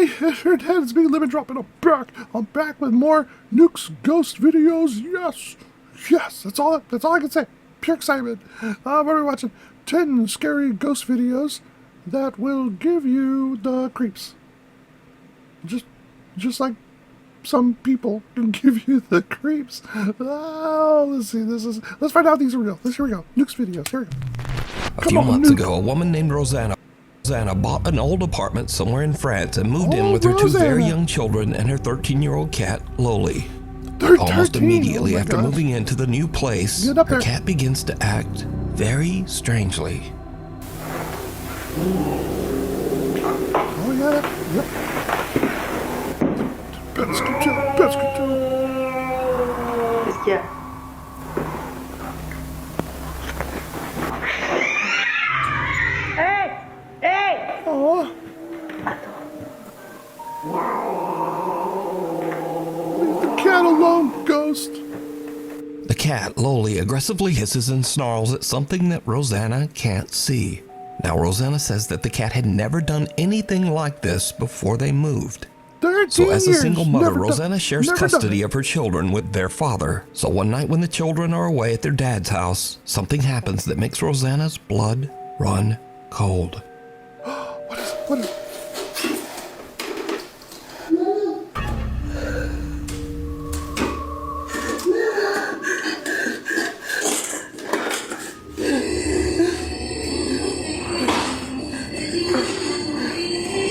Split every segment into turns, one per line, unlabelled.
Hi, it's me, Lemon Drop, and I'm back with more Nukes ghost videos. Yes, that's all I can say. Pure excitement. What are we watching? 10 scary ghost videos that will give you the creeps. Just like some people can give you the creeps. Oh, let's see. Let's find out these are real. Here we go. Nukes videos. Here we go.
A few months ago, a woman named Rosanna bought an old apartment somewhere in France and moved in with her two very young children and her 13-year-old cat, Loli. Almost immediately after moving into the new place, her cat begins to act very strangely.
Oh, yeah. Yep. Pest control.
Qu'est-ce qu'il y a?
Oh. Leave the cat alone, ghost.
The cat, Loli, aggressively hisses and snarls at something that Rosanna can't see. Now, Rosanna says that the cat had never done anything like this before they moved. So as a single mother, Rosanna shares custody of her children with their father. So one night when the children are away at their dad's house, something happens that makes Rosanna's blood run cold.
What is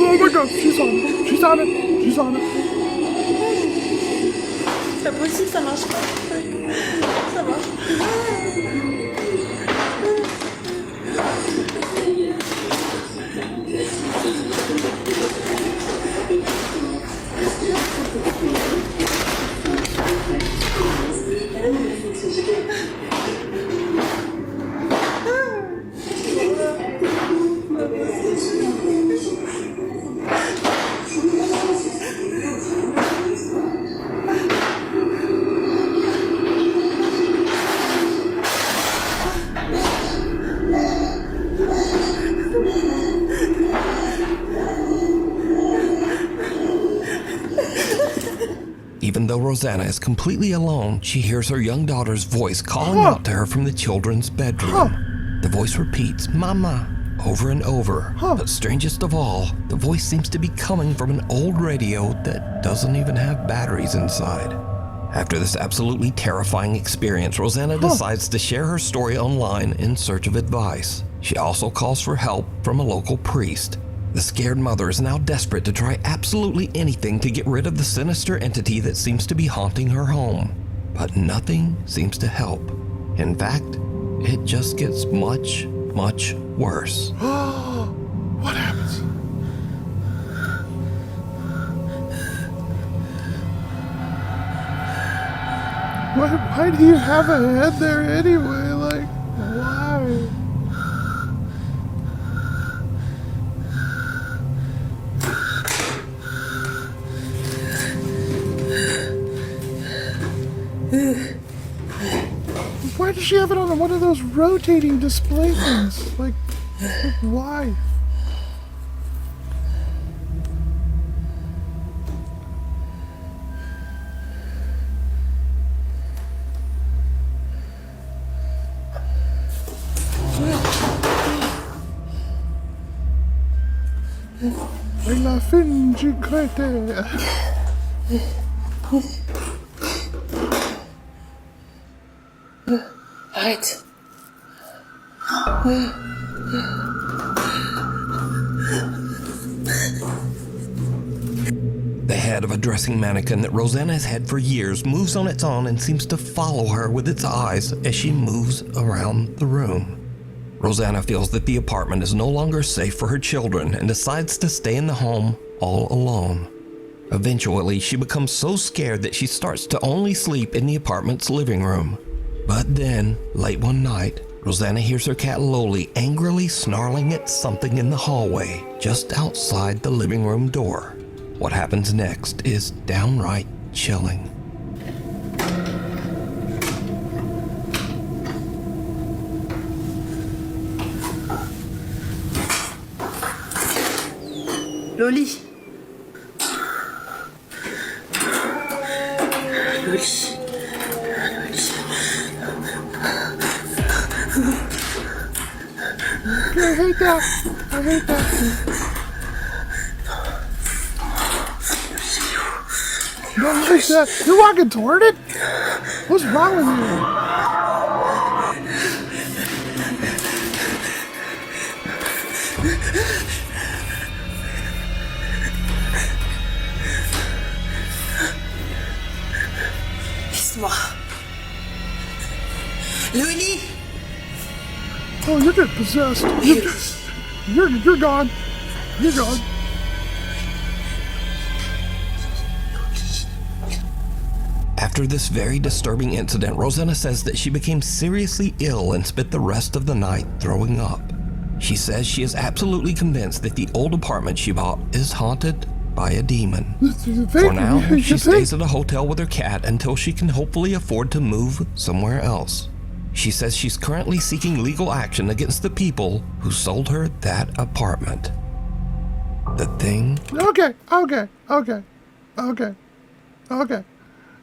Oh my god, she's on it.
C'est pas possible, ça marche pas. Ça marche.
Even though Rosanna is completely alone, she hears her young daughter's voice calling out to her from the children's bedroom. The voice repeats, "Mama," over and over. But strangest of all, the voice seems to be coming from an old radio that doesn't even have batteries inside. After this absolutely terrifying experience, Rosanna decides to share her story online in search of advice. She also calls for help from a local priest. The scared mother is now desperate to try absolutely anything to get rid of the sinister entity that seems to be haunting her home. But nothing seems to help. In fact, it just gets much, much worse.
What happens? Why do you have a head there anyway? Like, why? Why does she have it on one of those rotating display things? Like why? La fingicrete.
Arrête.
The head of a dressing mannequin that Rosanna has had for years moves on its own and seems to follow her with its eyes as she moves around the room. Rosanna feels that the apartment is no longer safe for her children and decides to stay in the home all alone. Eventually, she becomes so scared that she starts to only sleep in the apartment's living room. But then, late one night, Rosanna hears her cat Loli angrily snarling at something in the hallway just outside the living room door. What happens next is downright chilling.
Loli.
I hate that. I hate that. Don't like that. You're walking toward it? What's wrong with you?
Laisse-moi. Louis.
Oh, you're getting possessed. You're gone. You're gone.
After this very disturbing incident, Rosanna says that she became seriously ill and spent the rest of the night throwing up. She says she is absolutely convinced that the old apartment she bought is haunted by a demon. For now, she stays at a hotel with her cat until she can hopefully afford to move somewhere else. She says she's currently seeking legal action against the people who sold her that apartment. The thing...
Okay.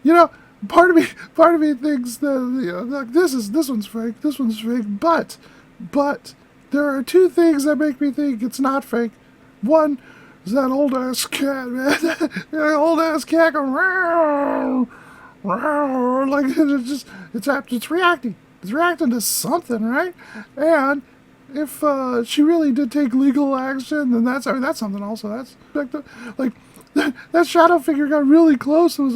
You know, part of me thinks that, you know, like this one's fake, but there are two things that make me think it's not fake. One is that old ass cat, man. That old ass cat going row, row, like it's reacting. It's reacting to something, right? And if she really did take legal action, then that's something also. That's like that shadow figure got really close and was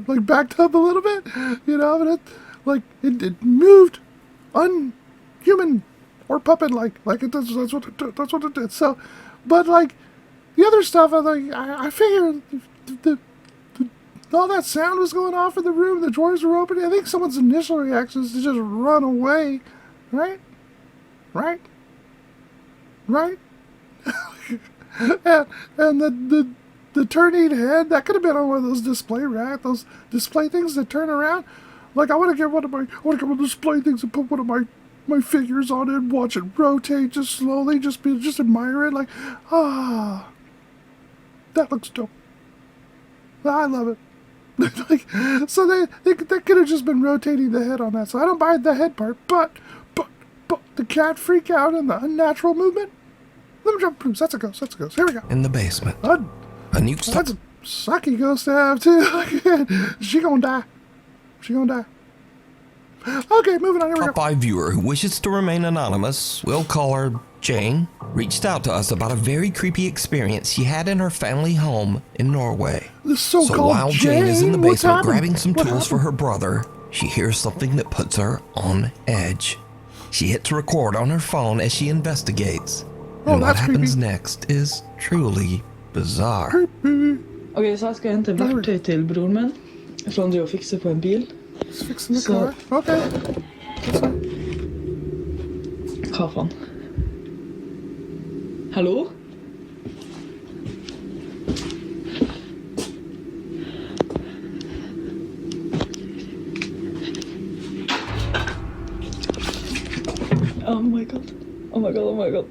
like backed up a little bit, you know, but it moved unhuman or puppet like it does. That's what it did. So, but like the other stuff, I figured all that sound was going off in the room, the drawers were open. I think someone's initial reaction is to just run away, right? and the turning head, that could have been on one of those those display things that turn around. Like I want to get one of the display things and put one of my figures on it and watch it rotate just slowly, just admire it. Like, that looks dope. I love it. Like, so they could have just been rotating the head on that. So I don't buy the head part, but the cat freak out and the unnatural movement. Let me jump proofs. That's a ghost. Here we go.
in the basement. A Nukes
That's a sucky ghost to have too. She gonna die. Okay, moving on. Here we go.
Top 5 viewer who wishes to remain anonymous, we'll call her Jane, reached out to us about a very creepy experience she had in her family home in Norway.
This
So
so-called
while Jane is in the
what's
basement
happened?
grabbing some
What
tools for
happened?
her brother, she hears something that puts her on edge. She hits record on her phone as she investigates.
Oh,
And what
that's
happens
creepy.
next is truly bizarre.
Okej, så här ska jag hämta verktyg till bror min. Från det och fixa på en bil.
Just fixing the
So-
car. Okay. That's fine.
Hva faen? Hallo? Oh my god.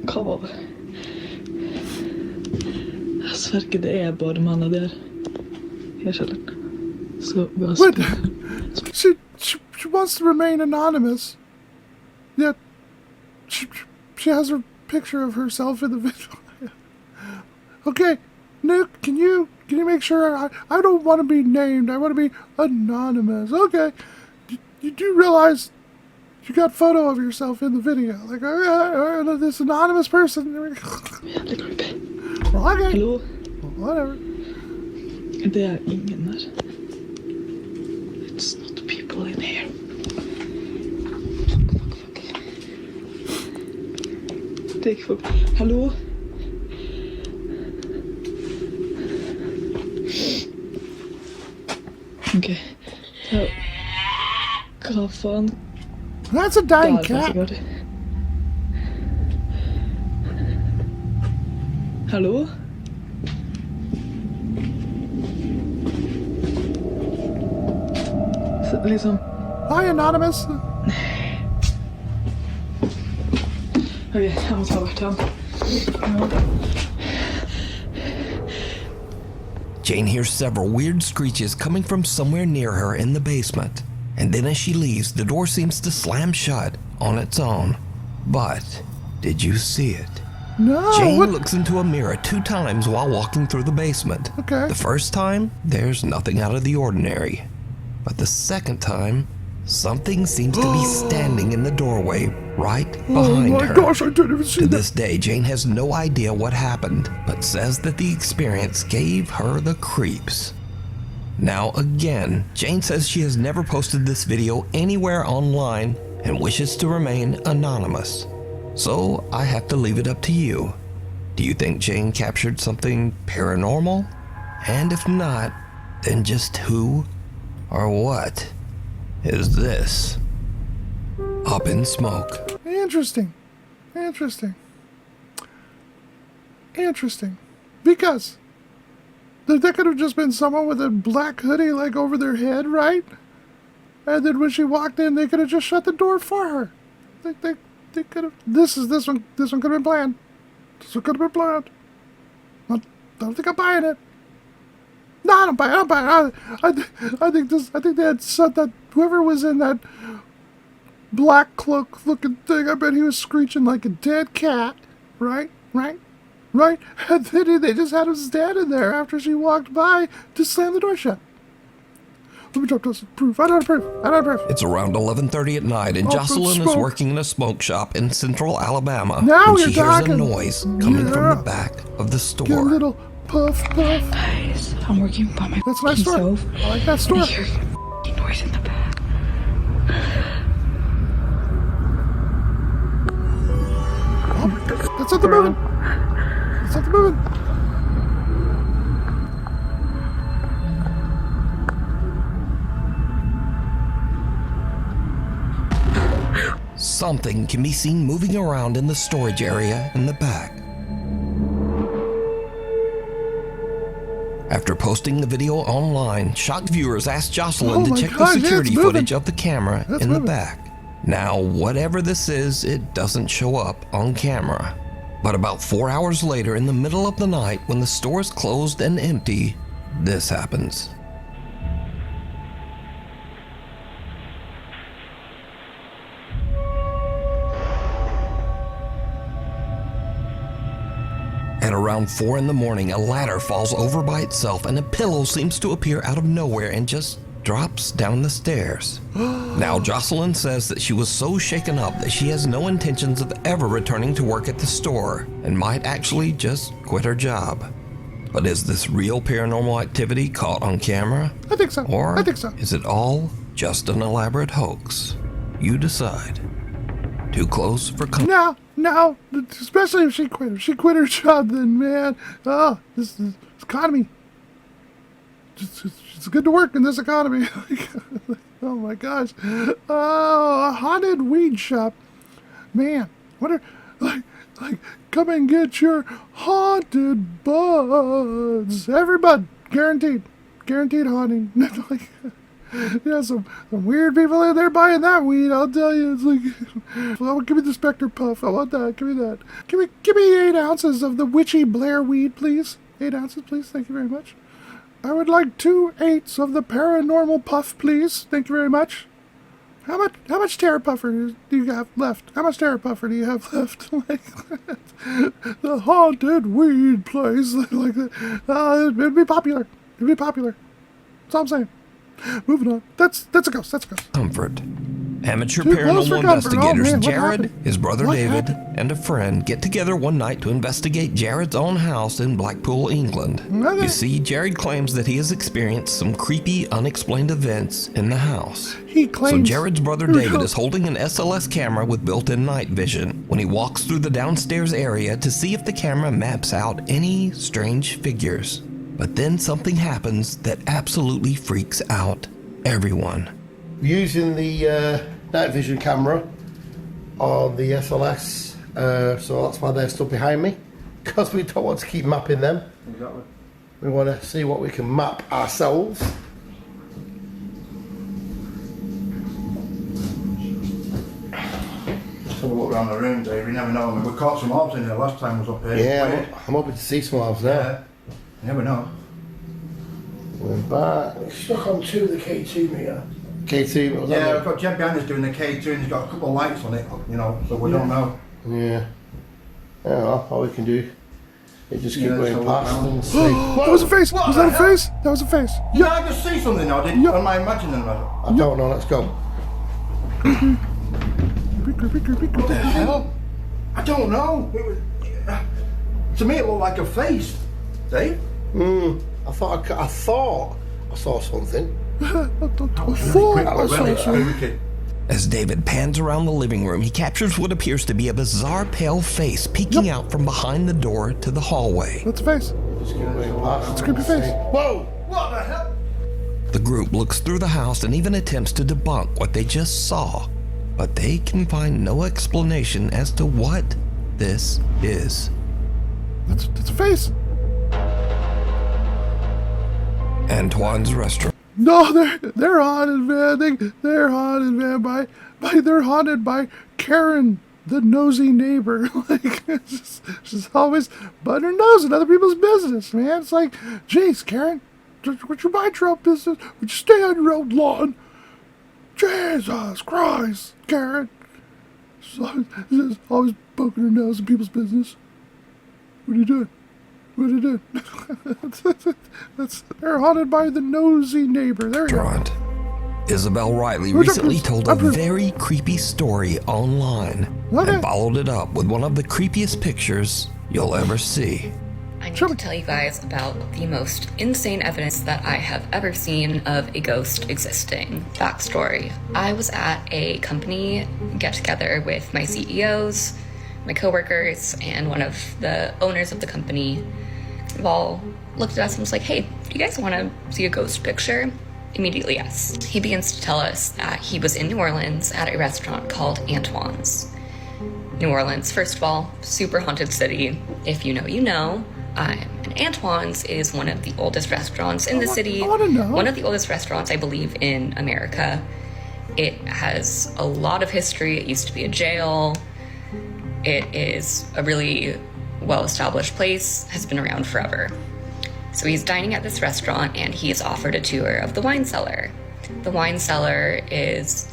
Hva var det? Jeg sverger det er bare mannen der. Jeg skjønner. Så bare
What? She wants to remain anonymous. Yet she has a picture of herself in the video. Okay, Nuke, can you make sure I don't want to be named. I want to be anonymous. Okay. You do realize you got a photo of yourself in the video. Like, this anonymous person.
Jævlig creepy.
Well, okay.
Hallo?
Whatever.
Det er ingen der. It's not people in here. Fuck. Det er ikke folk. Hallo? Ok. Så, hva faen?
That's a dying
Der,
cat.
sikkert. Hallo? Så, liksom...
Hi, anonymous.
Ok, jeg må ta hvert hand. Ja.
Jane hears several weird screeches coming from somewhere near her in the basement. And then as she leaves, the door seems to slam shut on its own. But did you see it?
No.
Jane
What?
looks into a mirror 2 times while walking through the basement.
Okay.
The first time, there's nothing out of the ordinary. But the second time, something seems to be standing in the doorway right behind her.
Oh my gosh, I didn't even see
To
that.
this day, Jane has no idea what happened, but says that the experience gave her the creeps. Now again, Jane says she has never posted this video anywhere online and wishes to remain anonymous. So I have to leave it up to you. Do you think Jane captured something paranormal? And if not, then just who or what is this up in smoke?
Interesting. Interesting. Interesting. Because that could have just been someone with a black hoodie like over their head, right? And then when she walked in, they could have just shut the door for her. They could have. This one could have been planned. This one could have been planned. I don't think I'm buying it. No, I don't buy it. I think they had said that whoever was in that black cloak looking thing, I bet he was screeching like a dead cat. Right? And then they just had him standing there after she walked by to slam the door shut. Let me drop this proof. I don't have proof.
It's around 11:30 at night, and
Oh,
Jocelyn is
smoke.
working in a smoke shop in central Alabama
Now
when
you're
she hears
talking.
a noise coming from
Yeah.
the back of the
Get a
store.
little puff.
Guys, I'm working by my
That's a nice store.
stove.
I like that store.
I hear f***ing noise in the back.
That's not the moving. That's not the moving.
Something can be seen moving around in the storage area in the back. After posting the video online, shocked viewers asked Jocelyn
Oh
to
my
check
gosh,
the
yeah,
security
it's moving.
footage of the camera
That's
in the
moving.
back. Now, whatever this is, it doesn't show up on camera. But about 4 hours later, in the middle of the night, when the store is closed and empty, this happens. At around 4 in the morning, a ladder falls over by itself and a pillow seems to appear out of nowhere and just drops down the stairs. Now, Jocelyn says that she was so shaken up that she has no intentions of ever returning to work at the store and might actually just quit her job. But is this real paranormal activity caught on camera?
I think so.
Or
I think so.
is it all just an elaborate hoax? You decide. Too close for comfort.
No. Especially if she quit. If she quit her job, then man, this economy. It's good to work in this economy. Oh my gosh. Oh, a haunted weed shop. Man, what are like come and get your haunted buds. Everybody, guaranteed haunting. Like, yeah, some weird people in there buying that weed. I'll tell you, it's like, well, give me the Spectre Puff. I want that. Give me that. Give me 8 ounces of the witchy Blair weed, please. 8 ounces, please. Thank you very much. I would like 2/8 of the paranormal puff, please. Thank you very much. How much Terror Puffer do you have left? How much Terror Puffer do you have left? Like the haunted weed place, like that. It'd be popular. It'd be popular. That's all I'm saying. Moving on. That's a ghost. That's a ghost.
Comfort. Amateur
Too close for
paranormal
comfort. Oh,
investigators
man, what
Jared,
happened?
his brother
What
David,
happened?
and a friend get together one night to investigate Jared's own house in Blackpool, England.
Okay.
You see, Jared claims that he has experienced some creepy, unexplained events in the house.
He
So
claims.
Jared's brother
Here we
David
go.
is holding an SLS camera with built-in night vision when he walks through the downstairs area to see if the camera maps out any strange figures. But then something happens that absolutely freaks out everyone.
Using the night vision camera on the SLS, so that's why they're stood behind me, because we don't want to keep mapping them.
Exactly.
We want to see what we can map ourselves.
Just have a look around the room, Dave. You never know. I mean, we caught some orbs in here last time I was up here.
Yeah,
Weird.
I'm hoping to see some of now.
Yeah. You never know.
We're back.
Stuck on 2 of the K2 meter.
K2, what was that?
Yeah, I've got Jeb behind us doing the K2 and he's got a couple of lights on it, you know, so we don't know.
Yeah. Yeah, all we can do is just keep
Yeah,
going
so
past
we'll-
and see.
That was a face.
What
Was
the
that a
hell?
face? That was a face.
Did I just see something now? Did
Yep.
am I imagining that?
I don't know, let's go.
What the hell? I don't know. It was, to me, it looked like a face. Dave?
I thought I saw something.
I saw something.
Wicked.
As David pans around the living room, he captures what appears to be a bizarre pale face peeking out from behind the door to the hallway.
That's a face.
Just keep going past.
It's a creepy face.
Whoa!
What the hell?
The group looks through the house and even attempts to debunk what they just saw, but they can find no explanation as to what this is.
That's a face.
Antoine's restaurant.
No, they're haunted, man. They're haunted, man. They're haunted by Karen, the nosy neighbor. Like she's always butting her nose in other people's business, man. It's like, jeez, Karen, would you mind your own business? Would you stay on your own lawn? Jesus Christ, Karen. She's always poking her nose in people's business. What are you doing? What are you doing? They're haunted by the nosy neighbor. There you go.
Isabel Riley
Where's
recently
that-
told a very creepy story online
Okay.
and followed it up with one of the creepiest pictures you'll ever see.
I need to tell you guys about the most insane evidence that I have ever seen of a ghost existing. Backstory. I was at a company get-together with my CEOs, my coworkers, and one of the owners of the company. We've all looked at us and was like, hey, do you guys want to see a ghost picture? Immediately, yes. He begins to tell us that he was in New Orleans at a restaurant called Antoine's. New Orleans, first of all, super haunted city. If you know, you know. And Antoine's is one of the oldest restaurants in the city.
I wanna know.
One of the oldest restaurants, I believe, in America. It has a lot of history. It used to be a jail. It is a really well-established place, has been around forever. So he's dining at this restaurant and he is offered a tour of the wine cellar. The wine cellar is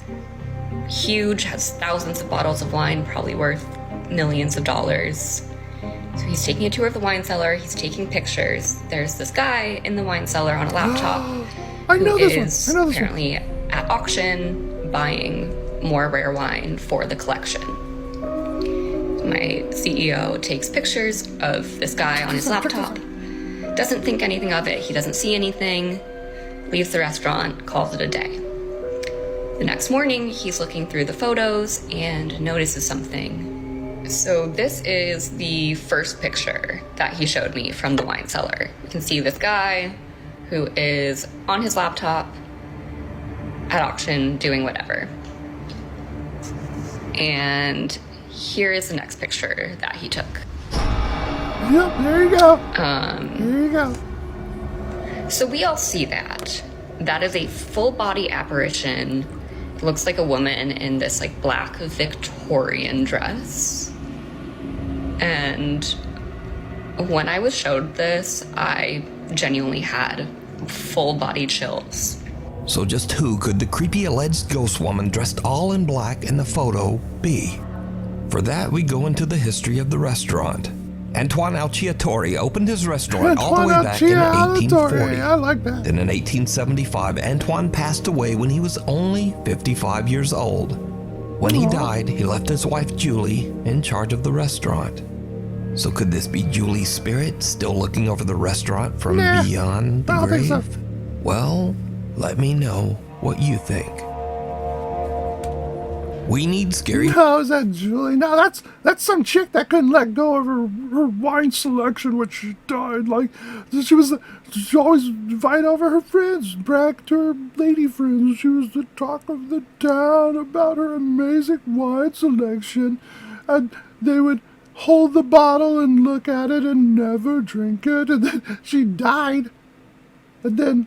huge, has thousands of bottles of wine, probably worth millions of dollars. So he's taking a tour of the wine cellar, he's taking pictures. There's this guy in the wine cellar on a laptop
I know
who
this one.
is
I know this one.
apparently at auction buying more rare wine for the collection. My CEO takes pictures of this guy on his laptop, doesn't think anything of it, he doesn't see anything, leaves the restaurant, calls it a day. The next morning, he's looking through the photos and notices something. So this is the first picture that he showed me from the wine cellar. You can see this guy who is on his laptop at auction doing whatever. And here is the next picture that he took.
Yep, there you go. There you go.
So we all see that. That is a full body apparition. It looks like a woman in this like black Victorian dress. And when I was showed this, I genuinely had full body chills.
So just who could the creepy alleged ghost woman dressed all in black in the photo be? For that, we go into the history of the restaurant. Antoine Alciatore opened his restaurant all the way back in 1840.
I like that.
Then in 1875, Antoine passed away when he was only 55 years old. When he died, he left his wife Julie in charge of the restaurant. So could this be Julie's spirit still looking over the restaurant from
Nah,
beyond the
I don't think
grave?
so.
Well, let me know what you think. We need scary.
No, is that Julie? No, that's some chick that couldn't let go of her wine selection when she died. Like she always invite over her friends, brag to her lady friends. She was the talk of the town about her amazing wine selection, and they would hold the bottle and look at it and never drink it. And then she died, and then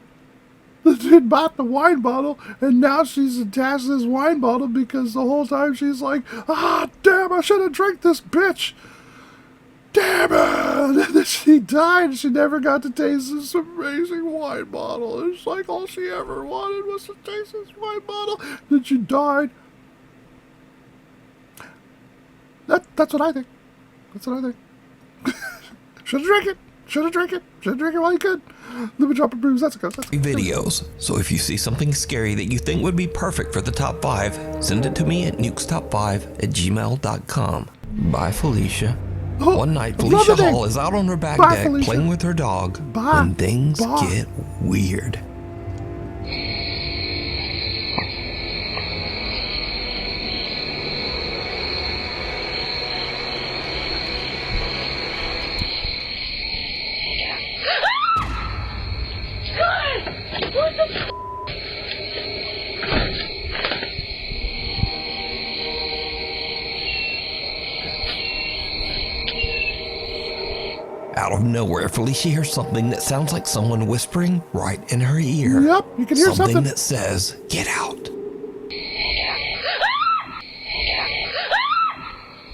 the dude bought the wine bottle, and now she's attached to this wine bottle because the whole time she's like, ah, damn, I should have drank this bitch. damn it! And then she died and she never got to taste this amazing wine bottle. It's like all she ever wanted was to taste this wine bottle. Then she died. That's what I think. That's what I think. Should've drank it. Should've drank it. Should've drank it while you could. Let me drop a bruise. That's a ghost.
Videos. So if you see something scary that you think would be perfect for the top 5, send it to me at nukestop5@gmail.com. Bye, Felicia.
Oh,
One night,
love
Felicia
the name.
Hall is out on her back
Bye,
deck
Felicia.
playing with her dog
Bye.
when things
Bye.
get weird. Out of nowhere, Felicia hears something that sounds like someone whispering right in her ear.
Yep, you can hear something.
that says, "Get out."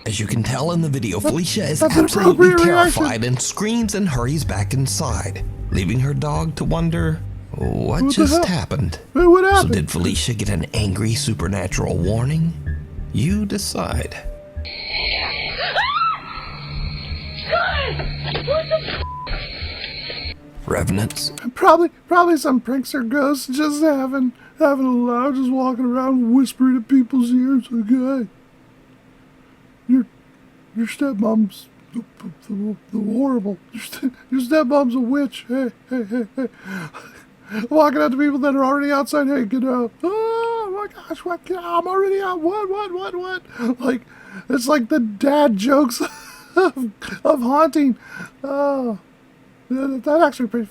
As you can tell in the video, Felicia is
that's an
absolutely
appropriate reaction.
terrified and screams and hurries back inside, leaving her dog to wonder what
the
just
hell?
happened.
Hey, what
So
happened?
did Felicia get an angry supernatural warning? You decide. Revenants,
Probably some prankster ghost just having a laugh, just walking around whispering in people's ears. Okay, your stepmom's the horrible. Your stepmom's a witch. Hey. Walking out to people that are already outside. Hey, get out. Oh my gosh, what? I'm already out. What? Like, it's like the dad jokes of haunting. Oh. That'd be pretty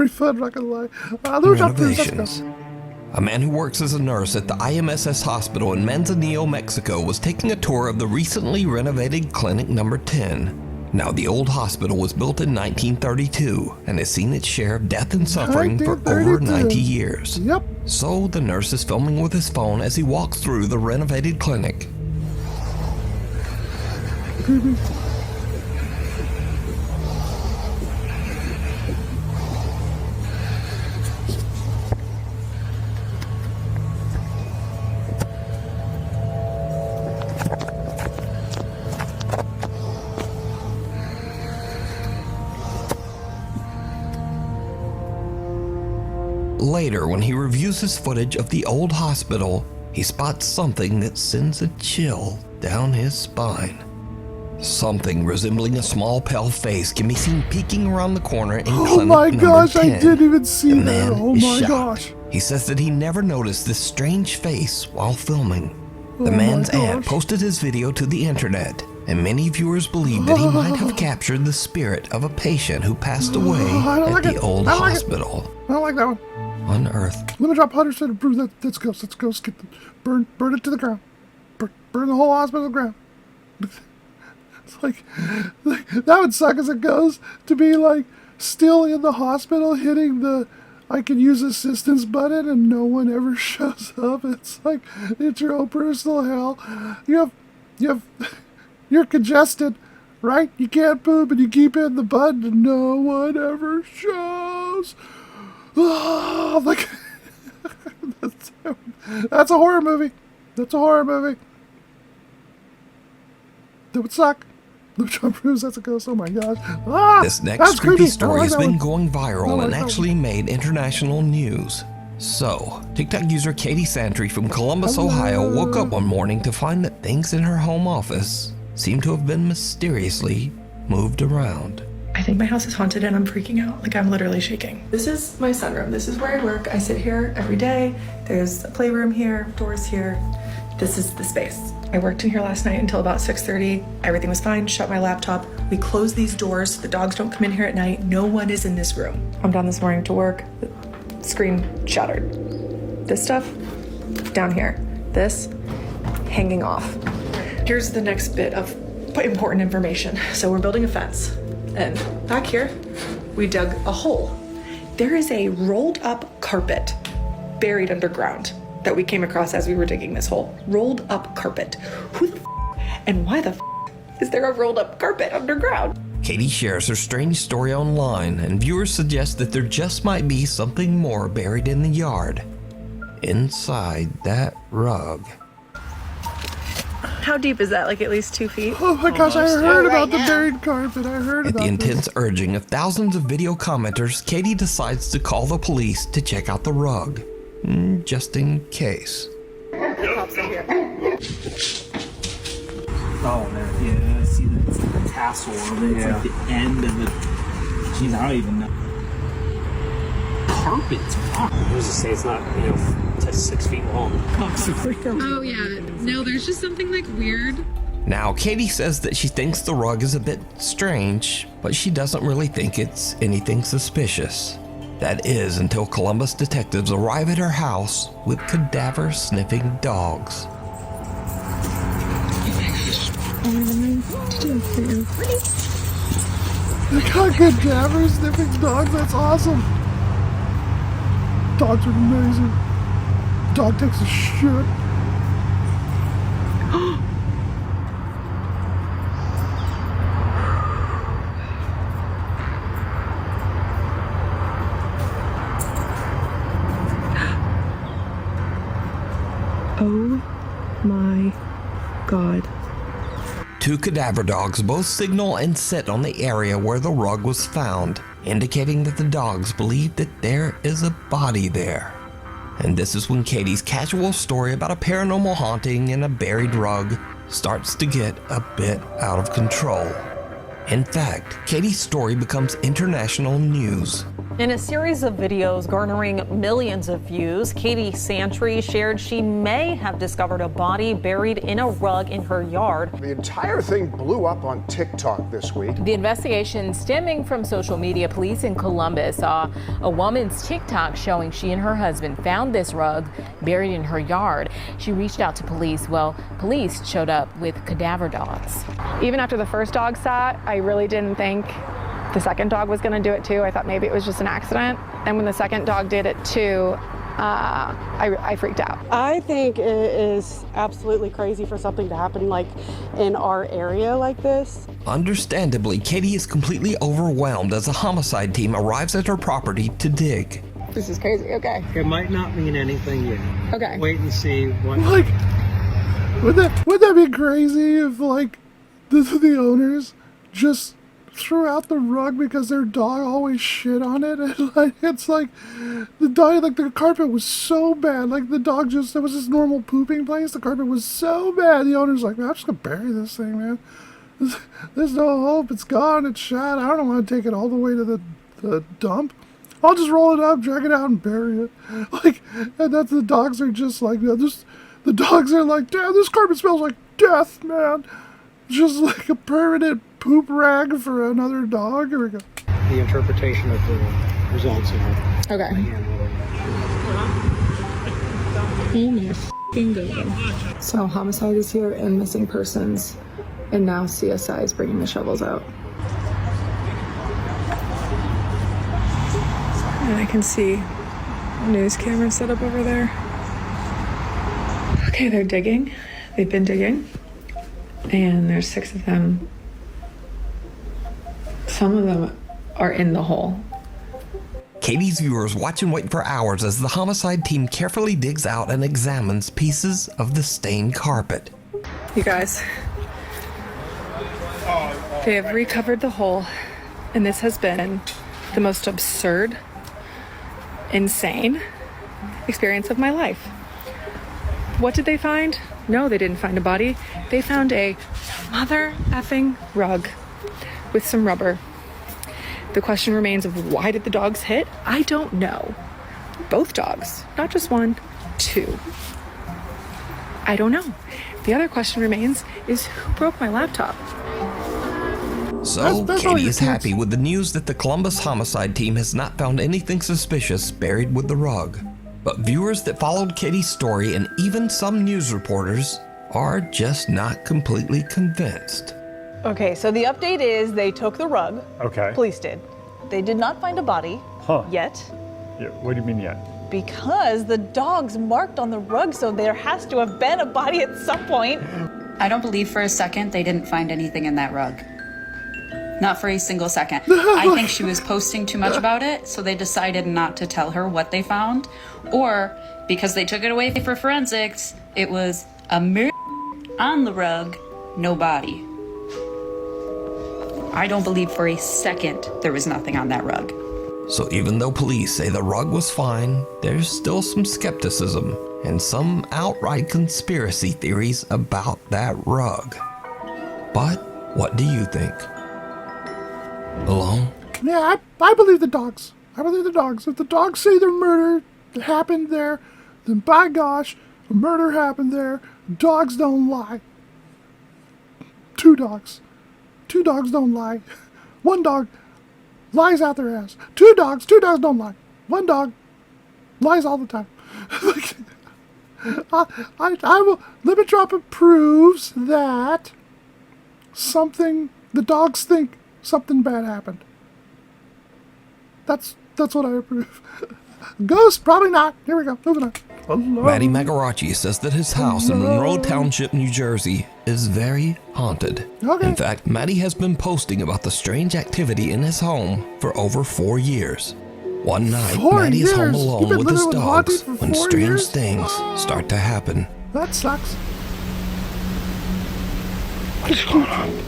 fun, I'm not gonna lie.
renovations. A man who works as a nurse at the IMSS hospital in Manzanillo, Mexico, was taking a tour of the recently renovated Clinic Number 10. Now, the old hospital was built in 1932 and has seen its share of death and suffering for over 90 years.
Yep.
So, the nurse is filming with his phone as he walks through the renovated clinic.
Creepy.
Later, when he reviews his footage of the old hospital, he spots something that sends a chill down his spine. Something resembling a small pale face can be seen peeking around the corner in
Oh
Clinic
my
Number
gosh,
10.
I didn't even see
The
that.
man
Oh
is
my
shocked.
gosh.
He says that he never noticed this strange face while filming. The
Oh my
man's aunt
gosh.
posted his video to the internet, and many viewers believe that he might have captured the spirit of a patient who passed away
I don't
at
like
the
it.
old
I don't like it.
hospital
I don't like that one.
on Earth.
Let me drop 100 to prove that that's ghost. Let's ghost. Get burn it to the ground. Burn the whole hospital to the ground. It's like that would suck as a ghost to be like still in the hospital hitting the I can use assistance button and no one ever shows up. It's like it's your own personal hell. You're congested, right? You can't poop and you keep hitting the button and no one ever shows. Oh, like that's a horror movie. That's a horror movie. That would suck. Tom Cruise, that's a ghost. Oh my gosh. Ah,
This next
that's
creepy
creepy.
story has been going
I
viral
like
and
that
actually made international news. So, TikTok user Katie Santry from Columbus, Ohio woke up one morning to find that things in her home office seem to have been mysteriously moved around.
I think my house is haunted and I'm freaking out. Like, I'm literally shaking. This is my sunroom. This is where I work. I sit here every day. There's a playroom here, doors here. This is the space. I worked in here last night until about 6:30. Everything was fine. Shut my laptop. We close these doors so the dogs don't come in here at night. No one is in this room. I'm down this morning to work. The screen shattered. This stuff down here. This hanging off. Here's the next bit of important information. So we're building a fence. And back here, we dug a hole. There is a rolled up carpet buried underground that we came across as we were digging this hole. Rolled up carpet. Who the and why the is there a rolled up carpet underground?
Katie shares her strange story online, and viewers suggest that there just might be something more buried in the yard. Inside that rug.
How deep is that? Like at least 2 feet?
Oh my gosh, I heard about the buried carpet. I heard
At
about
the
this.
intense urging of thousands of video commenters, Katie decides to call the police to check out the rug. Just in case.
Oh, there. Yeah, I see that. It's like the tassel of it. It's like the end of it. Jeez, I don't even know. Carpets. Wow.
I was just say it's not, 6 feet long.
Oh yeah, no, there's just something like weird.
Now, Katie says that she thinks the rug is a bit strange, but she doesn't really think it's anything suspicious. That is until Columbus detectives arrive at her house with cadaver-sniffing dogs.
They got cadaver-sniffing dogs. That's awesome. Dogs are amazing. Dog takes a shit.
Oh my God.
Two cadaver dogs both signal and sit on the area where the rug was found, indicating that the dogs believe that there is a body there. And this is when Katie's casual story about a paranormal haunting and a buried rug starts to get a bit out of control. In fact, Katie's story becomes international news.
In a series of videos garnering millions of views, Katie Santry shared she may have discovered a body buried in a rug in her yard.
The entire thing blew up on TikTok this week.
The investigation stemming from social media. Police in Columbus saw a woman's TikTok showing she and her husband found this rug buried in her yard. She reached out to police. Well, police showed up with cadaver dogs.
Even after the first dog sat, I really didn't think the second dog was going to do it too. I thought maybe it was just an accident. And when the second dog did it too, I freaked out.
I think it is absolutely crazy for something to happen like in our area like this.
Understandably, Katie is completely overwhelmed as a homicide team arrives at her property to dig.
This is crazy. Okay.
It might not mean anything yet.
Okay.
Wait and see what.
Like, would that be crazy if the owners just threw out the rug because their dog always shit on it? And it's like the dog, the carpet was so bad. Like the dog just, it was this normal pooping place. The carpet was so bad. The owner's like, man, I'm just gonna bury this thing, man. There's no hope. It's gone. It's shot. I don't want to take it all the way to the dump. I'll just roll it up, drag it out, and bury it. And that's the dogs are just like, the dogs are like, damn, this carpet smells like death, man. Just like a permanent poop rag for another dog. Here we go.
The interpretation of the results are.
Okay. Oh my f***ing God. So homicide is here and missing persons, and now CSI is bringing the shovels out. And I can see news cameras set up over there. Okay, they're digging. They've been digging. And there's 6 of them. Some of them are in the hole.
Katie's viewers watch and wait for hours as the homicide team carefully digs out and examines pieces of the stained carpet.
You guys, they have recovered the hole, and this has been the most absurd, insane experience of my life. What did they find? No, they didn't find a body. They found a mother effing rug with some rubber. The question remains of why did the dogs hit? I don't know. Both dogs, not just one, 2. I don't know. The other question remains is who broke my laptop?
So, Katie is happy with the news that the Columbus homicide team has not found anything suspicious buried with the rug. But viewers that followed Katie's story and even some news reporters are just not completely convinced.
Okay, so the update is they took the rug.
Okay.
Police did. They did not find a body yet.
Yeah, what do you mean yet?
Because the dogs marked on the rug, so there has to have been a body at some point.
I don't believe for a second they didn't find anything in that rug.
Not for a single second. I think she was posting too much about it, so they decided not to tell her what they found. Or, because they took it away for forensics, it was a mirror on the rug, no body. I don't believe for a second there was nothing on that rug.
So even though police say the rug was fine, there's still some skepticism and some outright conspiracy theories about that rug. But what do you think? Alone?
Yeah, I believe the dogs. I believe the dogs. If the dogs say the murder happened there, then by gosh, a murder happened there. Dogs don't lie. 2 dogs. 2 dogs don't lie. 1 dog lies out their ass. 2 dogs don't lie. 1 dog lies all the time. I will. Limit Dropping proves that the dogs think something bad happened. That's what I approve. Ghost, probably not. Here we go. Moving on. Hello.
Matty Magarachi says that his house in Monroe Township, New Jersey is very haunted.
Okay.
In fact, Matty has been posting about the strange activity in his home for over 4 years. One night,
4
Matty is home
years? You've
alone
been
with his
living with haunted
dogs
for
when
4
strange
years?
things start to happen.
That sucks.
What's going on?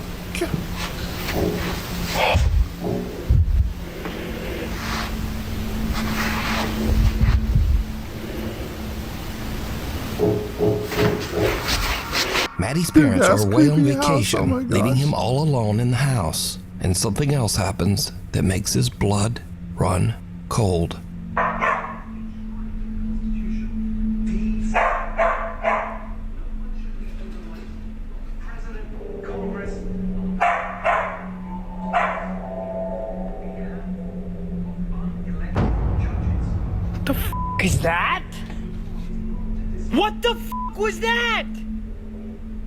Matty's parents
That's
are away on
creepy house.
vacation,
Oh my
leaving
gosh.
him all alone in the house. And something else happens that makes his blood run cold.
What the f is that? What the f was that?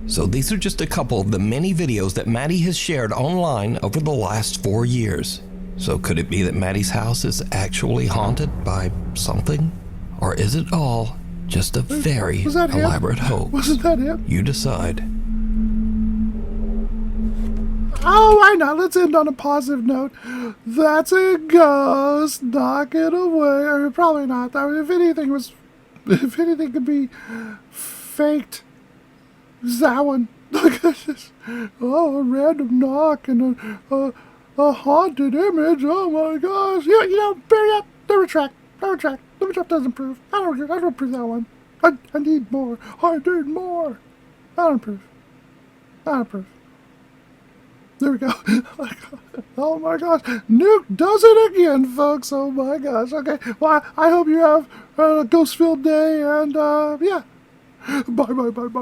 So these are just a couple of the many videos that Matty has shared online over the last 4 years. So could it be that Matty's house is actually haunted by something? Or is it all just a very
Was that him?
elaborate hoax?
Wasn't that him?
You decide.
Oh, why not? Let's end on a positive note. That's a ghost. Knock it away. Or probably not. I mean, if anything could be faked, it's that one. Oh, a random knock and a haunted image. Oh my gosh. You know, bury up. No retract. Limit Drop doesn't prove. I don't prove that one. I need more. I need more. I don't prove. There we go. Oh my gosh. Nuke does it again, folks. Oh my gosh. Okay. Well, I hope you have a ghost-filled day, and yeah. Bye.